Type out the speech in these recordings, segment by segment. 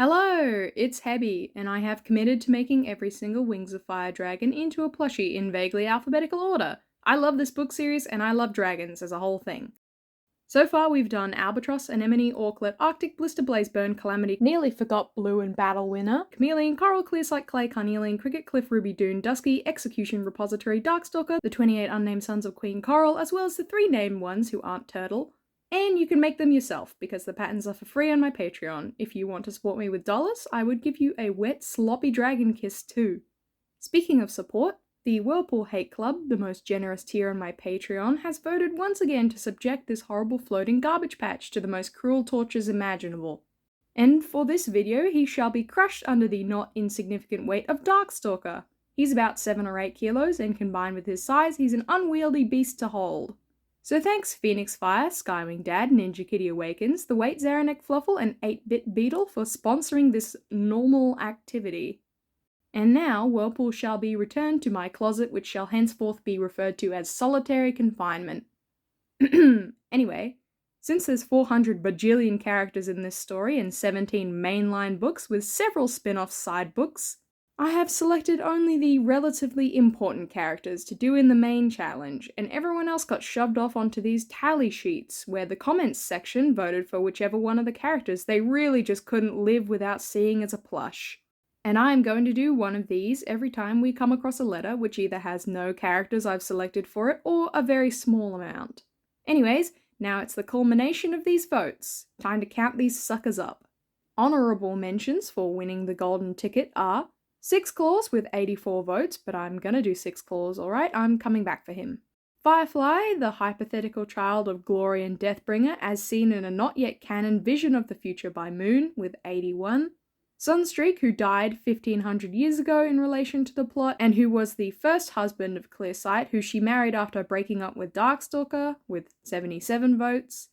Hello, it's Hebby, and I have committed to making every single Wings of Fire dragon into a plushie in vaguely alphabetical order. I love this book series, and I love dragons as a whole thing. So far we've done Albatross, Anemone, Auklet, Arctic, Blister, Blazeburn, Calamity, Nearly Forgot, Blue and Battle Winner, Chameleon, Coral, Clearsight, Clay, Carnelian, Cricket, Cliff, Ruby, Dune, Dusky, Execution, Repository, Darkstalker, the 28 unnamed sons of Queen Coral, as well as the 3 named ones who aren't Turtle. And you can make them yourself, because the patterns are for free on my Patreon. If you want to support me with dollars, I would give you a wet, sloppy dragon kiss too. Speaking of support, the Whirlpool Hate Club, the most generous tier on my Patreon, has voted once again to subject this horrible floating garbage patch to the most cruel tortures imaginable. And for this video, he shall be crushed under the not insignificant weight of Darkstalker. He's about 7 or 8 kilos, and combined with his size, he's an unwieldy beast to hold. So thanks Phoenix Fire, Skywing Dad, Ninja Kitty Awakens, The Wait Zaranek Fluffle, and 8-Bit Beetle for sponsoring this normal activity. And now, Whirlpool shall be returned to my closet, which shall henceforth be referred to as solitary confinement. Anyway, since there's 400 bajillion characters in this story and 17 mainline books with several spin-off side books, I have selected only the relatively important characters to do in the main challenge, and everyone else got shoved off onto these tally sheets, where the comments section voted for whichever one of the characters they really just couldn't live without seeing as a plush. And I'm going to do one of these every time we come across a letter which either has no characters I've selected for it, or a very small amount. Anyways, now it's the culmination of these votes. Time to count these suckers up. Honourable mentions for winning the golden ticket are Six Claws with 84 votes, but I'm gonna do Six Claws, alright? I'm coming back for him. Firefly, the hypothetical child of Glory and Deathbringer, as seen in a not yet canon Vision of the Future by Moon, with 81. Sunstreak, who died 1500 years ago in relation to the plot, and who was the first husband of Clearsight, who she married after breaking up with Darkstalker, with 77 votes.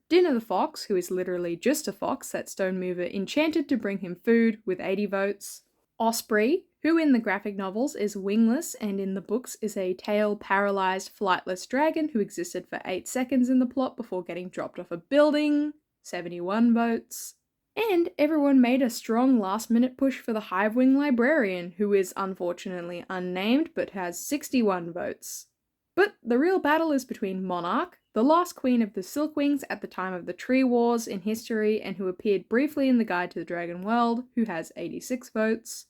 Dinner the Fox, who is literally just a fox that Stonemover enchanted to bring him food, with 80 votes. Osprey, who in the graphic novels is wingless and in the books is a tail-paralysed flightless dragon who existed for 8 seconds in the plot before getting dropped off a building, 71 votes. And everyone made a strong last-minute push for the Hivewing Librarian, who is unfortunately unnamed but has 61 votes. But the real battle is between Monarch, the last queen of the Silkwings at the time of the Tree Wars in history and who appeared briefly in the Guide to the Dragon World, who has 86 votes.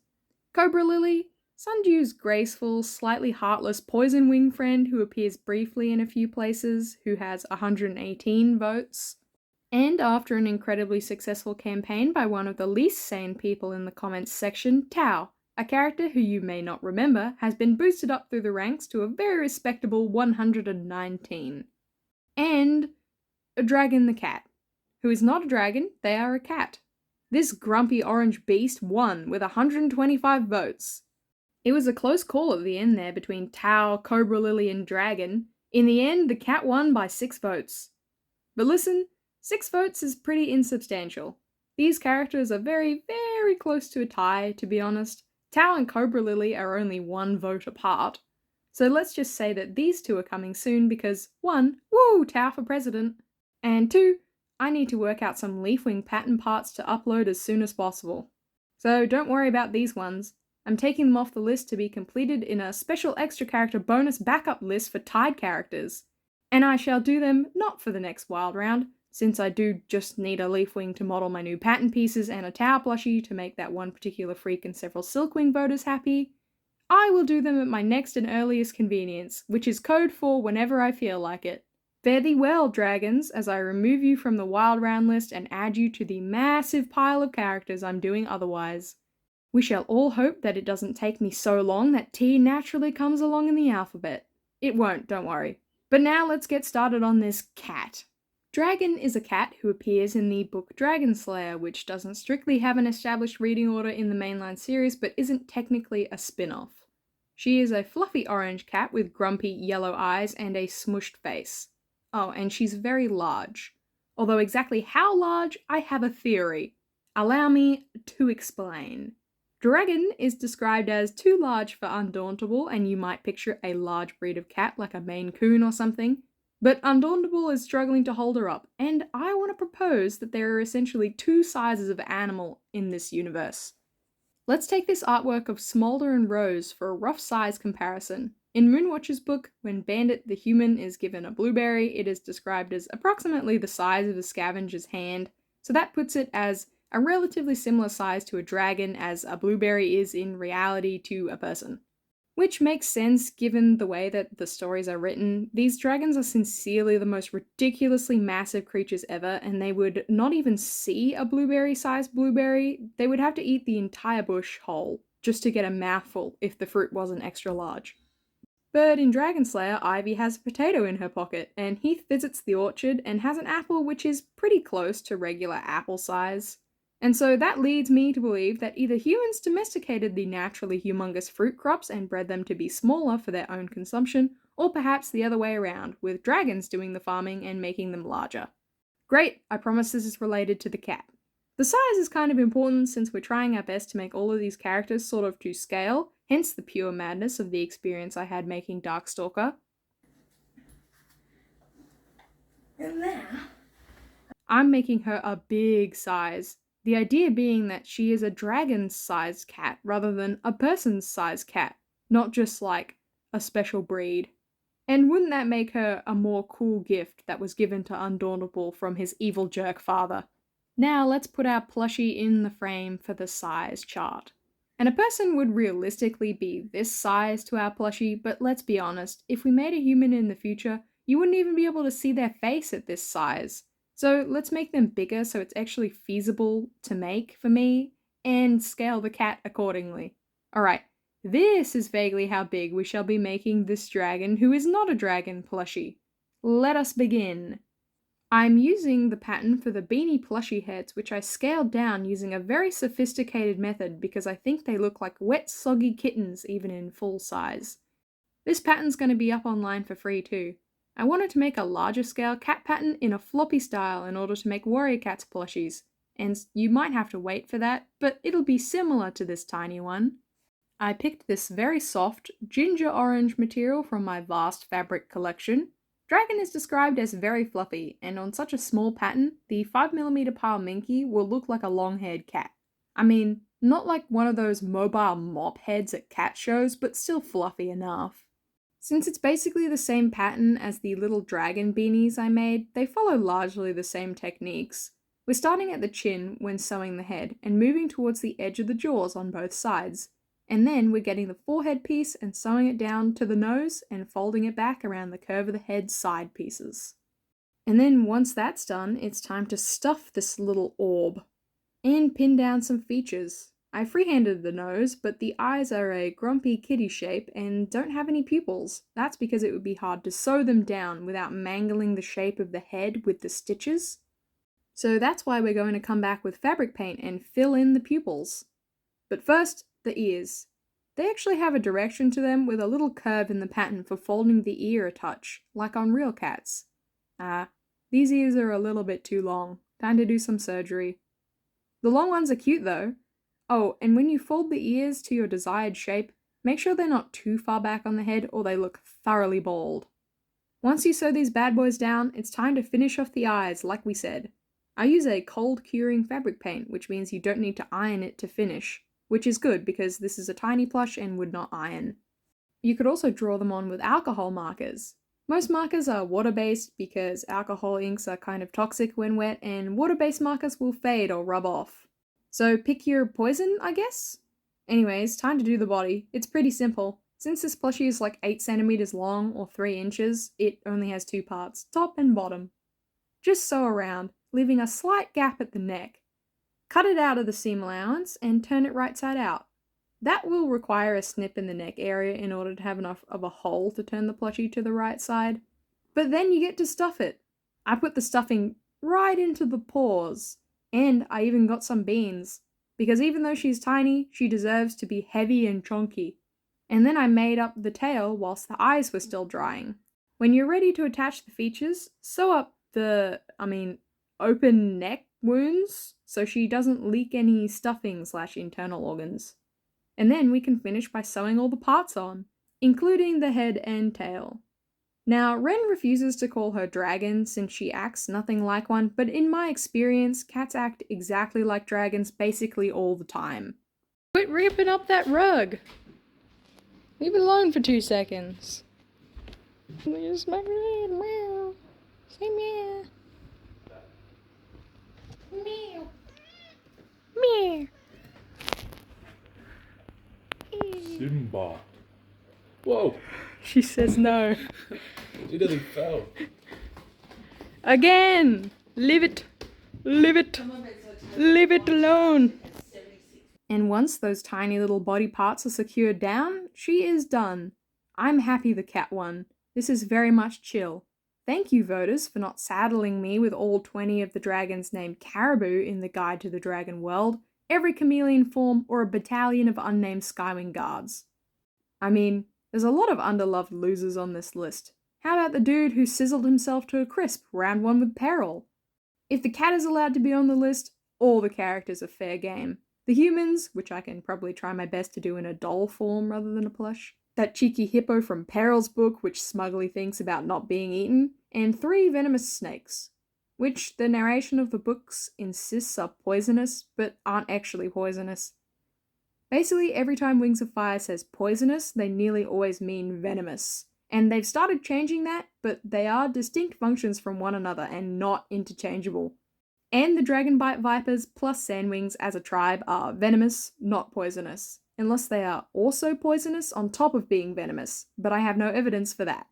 Cobra Lily, Sundew's graceful, slightly heartless poison wing friend who appears briefly in a few places, who has 118 votes. And after an incredibly successful campaign by one of the least sane people in the comments section, Tao, a character who you may not remember, has been boosted up through the ranks to a very respectable 119. And a Dragon the Cat, who is not a dragon, they are a cat. This grumpy orange beast won with 125 votes. It was a close call at the end there between Tao, Cobra Lily and Dragon. In the end, the cat won by 6 votes. But listen, 6 votes is pretty insubstantial. These characters are very, very close to a tie, to be honest. Tao and Cobra Lily are only 1 vote apart. So let's just say that these two are coming soon because 1, woo, Tao for president, and 2, I need to work out some Leafwing pattern parts to upload as soon as possible. So don't worry about these ones. I'm taking them off the list to be completed in a special extra character bonus backup list for tied characters. And I shall do them not for the next wild round, since I do just need a Leafwing to model my new pattern pieces and a Tao plushie to make that one particular freak and several Silkwing voters happy. I will do them at my next and earliest convenience, which is code for whenever I feel like it. Fare thee well, dragons, as I remove you from the wild round list and add you to the massive pile of characters I'm doing otherwise. We shall all hope that it doesn't take me so long that T naturally comes along in the alphabet. It won't, don't worry. But now let's get started on this cat. Dragon is a cat who appears in the book Dragon Slayer, which doesn't strictly have an established reading order in the mainline series, but isn't technically a spin-off. She is a fluffy orange cat with grumpy yellow eyes and a smushed face. Oh, and she's very large. Although exactly how large, I have a theory. Allow me to explain. Dragon is described as too large for undauntable, and you might picture a large breed of cat like a Maine Coon or something. But Undauntable is struggling to hold her up, and I want to propose that there are essentially two sizes of animal in this universe. Let's take this artwork of Smolder and Rose for a rough size comparison. In Moonwatch's book, when Bandit the human is given a blueberry, it is described as approximately the size of a scavenger's hand, so that puts it as a relatively similar size to a dragon as a blueberry is in reality to a person. Which makes sense given the way that the stories are written. These dragons are sincerely the most ridiculously massive creatures ever, and they would not even see a blueberry-sized blueberry. They would have to eat the entire bush whole just to get a mouthful if the fruit wasn't extra large. But in Dragonslayer, Ivy has a potato in her pocket, and Heath visits the orchard and has an apple which is pretty close to regular apple size. And so that leads me to believe that either humans domesticated the naturally humongous fruit crops and bred them to be smaller for their own consumption, or perhaps the other way around, with dragons doing the farming and making them larger. Great, I promise this is related to the cat. The size is kind of important since we're trying our best to make all of these characters sort of to scale, hence the pure madness of the experience I had making Darkstalker. And now I'm making her a big size. The idea being that she is a dragon-sized cat rather than a person-sized cat, not just like a special breed. And wouldn't that make her a more cool gift that was given to Undauntable from his evil jerk father? Now let's put our plushie in the frame for the size chart. And a person would realistically be this size to our plushie, but let's be honest, if we made a human in the future, you wouldn't even be able to see their face at this size. So let's make them bigger so it's actually feasible to make for me, and scale the cat accordingly. Alright, this is vaguely how big we shall be making this dragon who is not a dragon plushie. Let us begin. I'm using the pattern for the beanie plushie heads, which I scaled down using a very sophisticated method because I think they look like wet, soggy kittens even in full size. This pattern's going to be up online for free too. I wanted to make a larger scale cat pattern in a floppy style in order to make warrior cats plushies, and you might have to wait for that, but it'll be similar to this tiny one. I picked this very soft, ginger orange material from my vast fabric collection. Dragon is described as very fluffy, and on such a small pattern, the 5mm pile minky will look like a long-haired cat. I mean, not like one of those mobile mop heads at cat shows, but still fluffy enough. Since it's basically the same pattern as the little dragon beanies I made, they follow largely the same techniques. We're starting at the chin when sewing the head, and moving towards the edge of the jaws on both sides. And then we're getting the forehead piece and sewing it down to the nose and folding it back around the curve of the head's side pieces. And then once that's done, it's time to stuff this little orb and pin down some features. I freehanded the nose, but the eyes are a grumpy kitty shape and don't have any pupils. That's because it would be hard to sew them down without mangling the shape of the head with the stitches. So that's why we're going to come back with fabric paint and fill in the pupils. But first, the ears. They actually have a direction to them with a little curve in the pattern for folding the ear a touch, like on real cats. These ears are a little bit too long. Time to do some surgery. The long ones are cute though. Oh, and when you fold the ears to your desired shape, make sure they're not too far back on the head or they look thoroughly bald. Once you sew these bad boys down, it's time to finish off the eyes like we said. I use a cold curing fabric paint, which means you don't need to iron it to finish, which is good because this is a tiny plush and would not iron. You could also draw them on with alcohol markers. Most markers are water-based because alcohol inks are kind of toxic when wet, and water-based markers will fade or rub off. So pick your poison, I guess? Anyways, time to do the body. It's pretty simple. Since this plushie is like 8 centimeters long or 3 inches, it only has 2 parts, top and bottom. Just sew around, leaving a slight gap at the neck. Cut it out of the seam allowance and turn it right side out. That will require a snip in the neck area in order to have enough of a hole to turn the plushie to the right side. But then you get to stuff it. I put the stuffing right into the paws. And I even got some beans, because even though she's tiny, she deserves to be heavy and chunky. And then I made up the tail whilst the eyes were still drying. When you're ready to attach the features, sew up the, open neck wounds so she doesn't leak any stuffing/internal organs. And then we can finish by sewing all the parts on, including the head and tail. Now, Ren refuses to call her dragon since she acts nothing like one, but in my experience, cats act exactly like dragons basically all the time. Quit ripping up that rug! Leave it alone for 2 seconds. You smack me, meow. Say meow. Meow. Meow. Simba. Whoa! She says no. She nearly fell. Again! Leave it! Leave it! Leave it alone! And once those tiny little body parts are secured down, she is done. I'm happy the cat won. This is very much chill. Thank you, voters, for not saddling me with all 20 of the dragons named Caribou in the Guide to the Dragon World, every chameleon form, or a battalion of unnamed Skywing Guards. I mean, there's a lot of underloved losers on this list. How about the dude who sizzled himself to a crisp round 1 with peril? If the cat is allowed to be on the list, all the characters are fair game. The humans, which I can probably try my best to do in a doll form rather than a plush. That cheeky hippo from Peril's book, which smugly thinks about not being eaten. And 3 venomous snakes, which the narration of the books insists are poisonous, but aren't actually poisonous. Basically, every time Wings of Fire says poisonous, they nearly always mean venomous. And they've started changing that, but they are distinct functions from one another and not interchangeable. And the Dragonbite Vipers plus Sandwings as a tribe are venomous, not poisonous. Unless they are also poisonous on top of being venomous, but I have no evidence for that.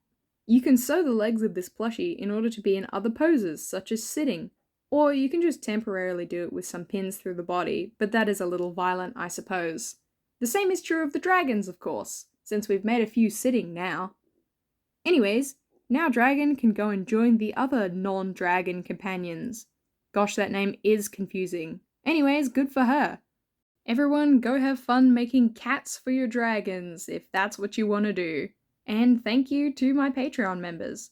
You can sew the legs of this plushie in order to be in other poses, such as sitting. Or you can just temporarily do it with some pins through the body, but that is a little violent, I suppose. The same is true of the dragons, of course, since we've made a few sitting now. Anyways, now Dragon can go and join the other non-dragon companions. Gosh, that name is confusing. Anyways, good for her. Everyone go have fun making cats for your dragons, if that's what you want to do. And thank you to my Patreon members.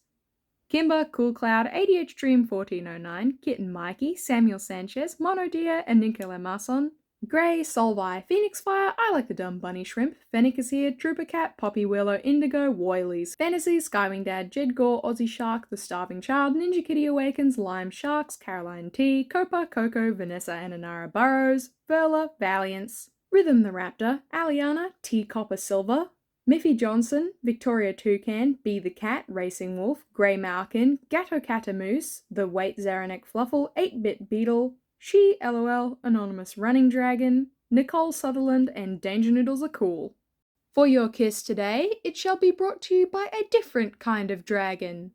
Kimber, Cool Cloud, ADH Dream 1409, Kitten Mikey, Samuel Sanchez, Mono Deer, and Nicola Masson, Grey, Solvi, Phoenix Fire, I Like the Dumb Bunny Shrimp, Fennec is here, Trooper Cat, Poppy Willow, Indigo, Woilies, Fantasy, Skywing Dad, Jed Gore, Aussie Shark, The Starving Child, Ninja Kitty Awakens, Lime Sharks, Caroline T, Copa, Coco, Vanessa and Anara Burrows, Verla, Valiance, Rhythm the Raptor, Aliana, T Copper Silver, Miffy Johnson, Victoria Toucan, Be the Cat, Racing Wolf, Grey Malkin, Gatto Catamoose, The Wait Zaranek Fluffle, 8-Bit Beetle, She LOL, Anonymous Running Dragon, Nicole Sutherland, and Danger Noodles are cool. For your kiss today, it shall be brought to you by a different kind of dragon.